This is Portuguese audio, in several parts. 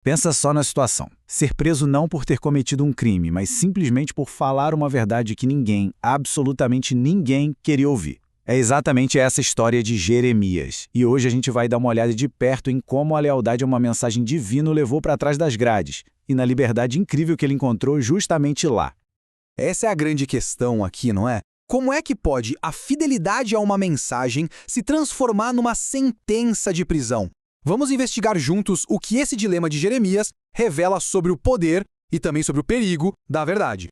Pensa só na situação. Ser preso não por ter cometido um crime, mas simplesmente por falar uma verdade que ninguém, absolutamente ninguém, queria ouvir. É exatamente essa história de Jeremias. E hoje a gente vai dar uma olhada de perto em como a lealdade a uma mensagem divina o levou para trás das grades, e na liberdade incrível que ele encontrou justamente lá. Essa é a grande questão aqui, não é? Como é que pode a fidelidade a uma mensagem se transformar numa sentença de prisão? Vamos investigar juntos o que esse dilema de Jeremias revela sobre o poder e também sobre o perigo da verdade.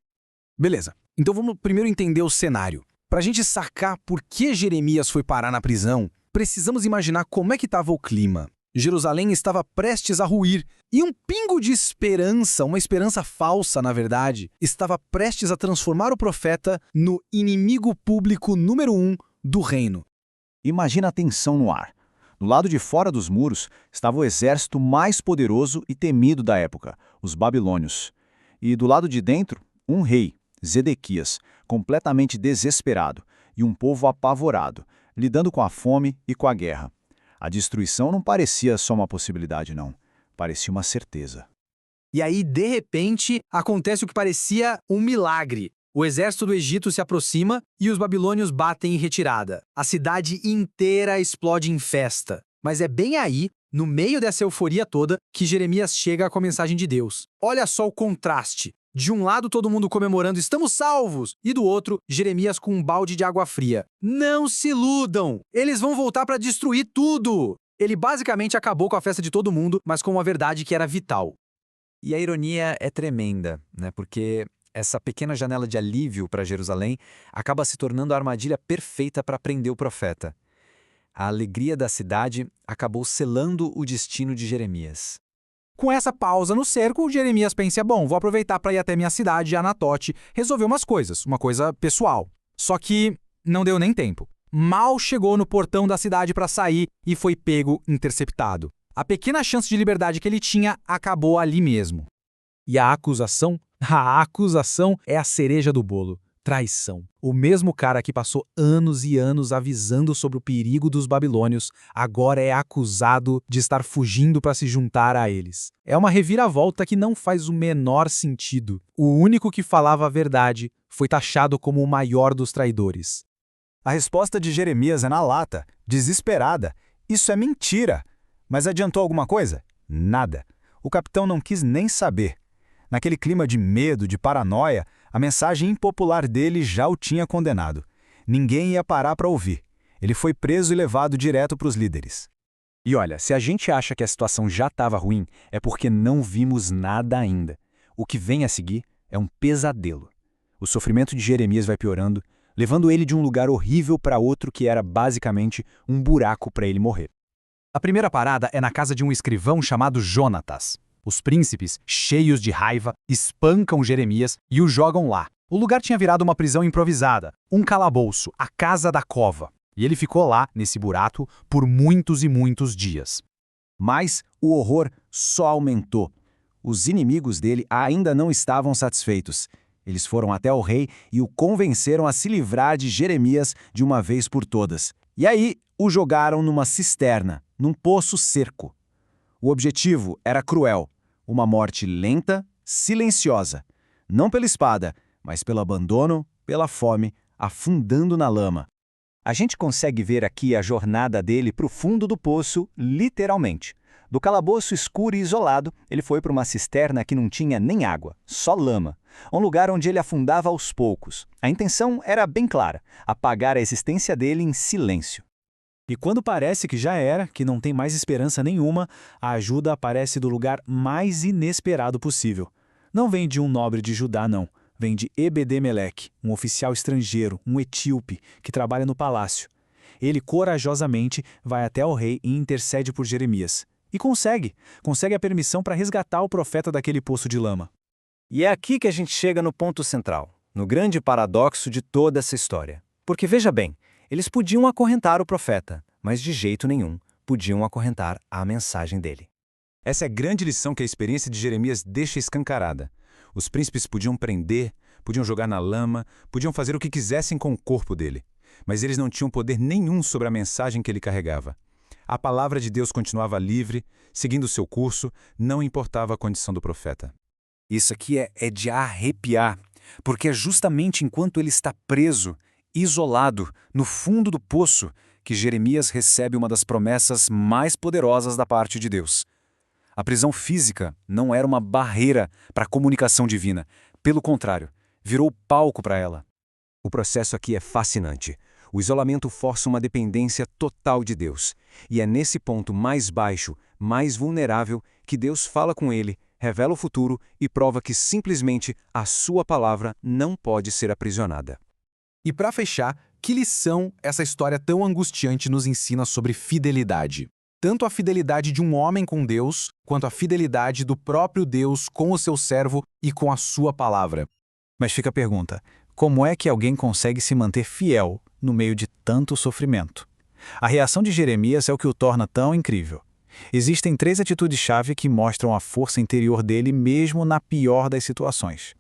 Beleza, então vamos primeiro entender o cenário. Para a gente sacar por que Jeremias foi parar na prisão, precisamos imaginar como é que estava o clima. Jerusalém estava prestes a ruir, e um pingo de esperança, uma esperança falsa, na verdade, estava prestes a transformar o profeta no inimigo público número 1 do reino. Imagina a tensão no ar. Do lado de fora dos muros estava o exército mais poderoso e temido da época, os babilônios. E do lado de dentro, um rei, Zedequias, completamente desesperado, e um povo apavorado, lidando com a fome e com a guerra. A destruição não parecia só uma possibilidade, não. Parecia uma certeza. E aí, de repente, acontece o que parecia um milagre. O exército do Egito se aproxima e os babilônios batem em retirada. A cidade inteira explode em festa. Mas é bem aí, no meio dessa euforia toda, que Jeremias chega com a mensagem de Deus. Olha só o contraste. De um lado, todo mundo comemorando "estamos salvos", e do outro, Jeremias com um balde de água fria. Não se iludam! Eles vão voltar para destruir tudo! Ele basicamente acabou com a festa de todo mundo, mas com uma verdade que era vital. E a ironia é tremenda, né? Porque essa pequena janela de alívio para Jerusalém acaba se tornando a armadilha perfeita para prender o profeta. A alegria da cidade acabou selando o destino de Jeremias. Com essa pausa no cerco, Jeremias pensa: bom, vou aproveitar para ir até minha cidade, Anatote, resolver umas coisas, uma coisa pessoal. Só que não deu nem tempo. Mal chegou no portão da cidade para sair e foi pego interceptado. A pequena chance de liberdade que ele tinha acabou ali mesmo. E a acusação? A acusação é a cereja do bolo. Traição. O mesmo cara que passou anos e anos avisando sobre o perigo dos babilônios, agora é acusado de estar fugindo para se juntar a eles. É uma reviravolta que não faz o menor sentido. O único que falava a verdade foi taxado como o maior dos traidores. A resposta de Jeremias é na lata, desesperada. Isso é mentira. Mas adiantou alguma coisa? Nada. O capitão não quis nem saber. Naquele clima de medo, de paranoia, a mensagem impopular dele já o tinha condenado. Ninguém ia parar para ouvir. Ele foi preso e levado direto para os líderes. E olha, se a gente acha que a situação já estava ruim, é porque não vimos nada ainda. O que vem a seguir é um pesadelo. O sofrimento de Jeremias vai piorando, levando ele de um lugar horrível para outro que era basicamente um buraco para ele morrer. A primeira parada é na casa de um escrivão chamado Jonatas. Os príncipes, cheios de raiva, espancam Jeremias e o jogam lá. O lugar tinha virado uma prisão improvisada, um calabouço, a casa da cova. E ele ficou lá, nesse buraco, por muitos e muitos dias. Mas o horror só aumentou. Os inimigos dele ainda não estavam satisfeitos. Eles foram até o rei e o convenceram a se livrar de Jeremias de uma vez por todas. E aí o jogaram numa cisterna, num poço seco. O objetivo era cruel, uma morte lenta, silenciosa. Não pela espada, mas pelo abandono, pela fome, afundando na lama. A gente consegue ver aqui a jornada dele para o fundo do poço, literalmente. Do calabouço escuro e isolado, ele foi para uma cisterna que não tinha nem água, só lama. Um lugar onde ele afundava aos poucos. A intenção era bem clara, apagar a existência dele em silêncio. E quando parece que já era, que não tem mais esperança nenhuma, a ajuda aparece do lugar mais inesperado possível. Não vem de um nobre de Judá, não. Vem de Ebed-Meleque, um oficial estrangeiro, um etíope, que trabalha no palácio. Ele corajosamente vai até o rei e intercede por Jeremias. E consegue a permissão para resgatar o profeta daquele poço de lama. E é aqui que a gente chega no ponto central, no grande paradoxo de toda essa história. Porque veja bem, eles podiam acorrentar o profeta, mas de jeito nenhum podiam acorrentar a mensagem dele. Essa é a grande lição que a experiência de Jeremias deixa escancarada. Os príncipes podiam prender, podiam jogar na lama, podiam fazer o que quisessem com o corpo dele. Mas eles não tinham poder nenhum sobre a mensagem que ele carregava. A palavra de Deus continuava livre, seguindo seu curso, não importava a condição do profeta. Isso aqui é de arrepiar, porque é justamente enquanto ele está preso, isolado, no fundo do poço, que Jeremias recebe uma das promessas mais poderosas da parte de Deus. A prisão física não era uma barreira para a comunicação divina. Pelo contrário, virou palco para ela. O processo aqui é fascinante. O isolamento força uma dependência total de Deus. E é nesse ponto mais baixo, mais vulnerável, que Deus fala com ele, revela o futuro e prova que simplesmente a sua palavra não pode ser aprisionada. E para fechar, que lição essa história tão angustiante nos ensina sobre fidelidade? Tanto a fidelidade de um homem com Deus, quanto a fidelidade do próprio Deus com o seu servo e com a sua palavra. Mas fica a pergunta: como é que alguém consegue se manter fiel no meio de tanto sofrimento? A reação de Jeremias é o que o torna tão incrível. Existem 3 atitudes-chave que mostram a força interior dele mesmo na pior das situações.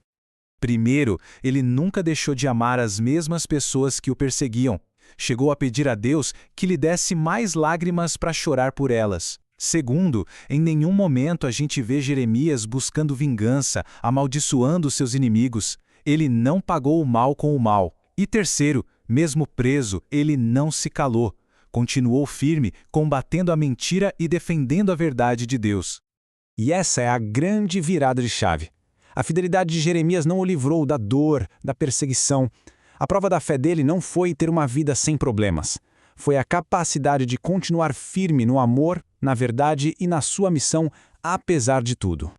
Primeiro, ele nunca deixou de amar as mesmas pessoas que o perseguiam. Chegou a pedir a Deus que lhe desse mais lágrimas para chorar por elas. Segundo, em nenhum momento a gente vê Jeremias buscando vingança, amaldiçoando seus inimigos. Ele não pagou o mal com o mal. E terceiro, mesmo preso, ele não se calou. Continuou firme, combatendo a mentira e defendendo a verdade de Deus. E essa é a grande virada de chave. A fidelidade de Jeremias não o livrou da dor, da perseguição. A prova da fé dele não foi ter uma vida sem problemas. Foi a capacidade de continuar firme no amor, na verdade e na sua missão, apesar de tudo.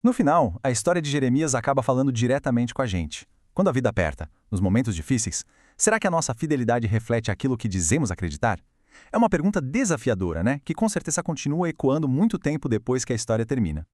No final, a história de Jeremias acaba falando diretamente com a gente. Quando a vida aperta, nos momentos difíceis, será que a nossa fidelidade reflete aquilo que dizemos acreditar? É uma pergunta desafiadora, né? Que com certeza continua ecoando muito tempo depois que a história termina.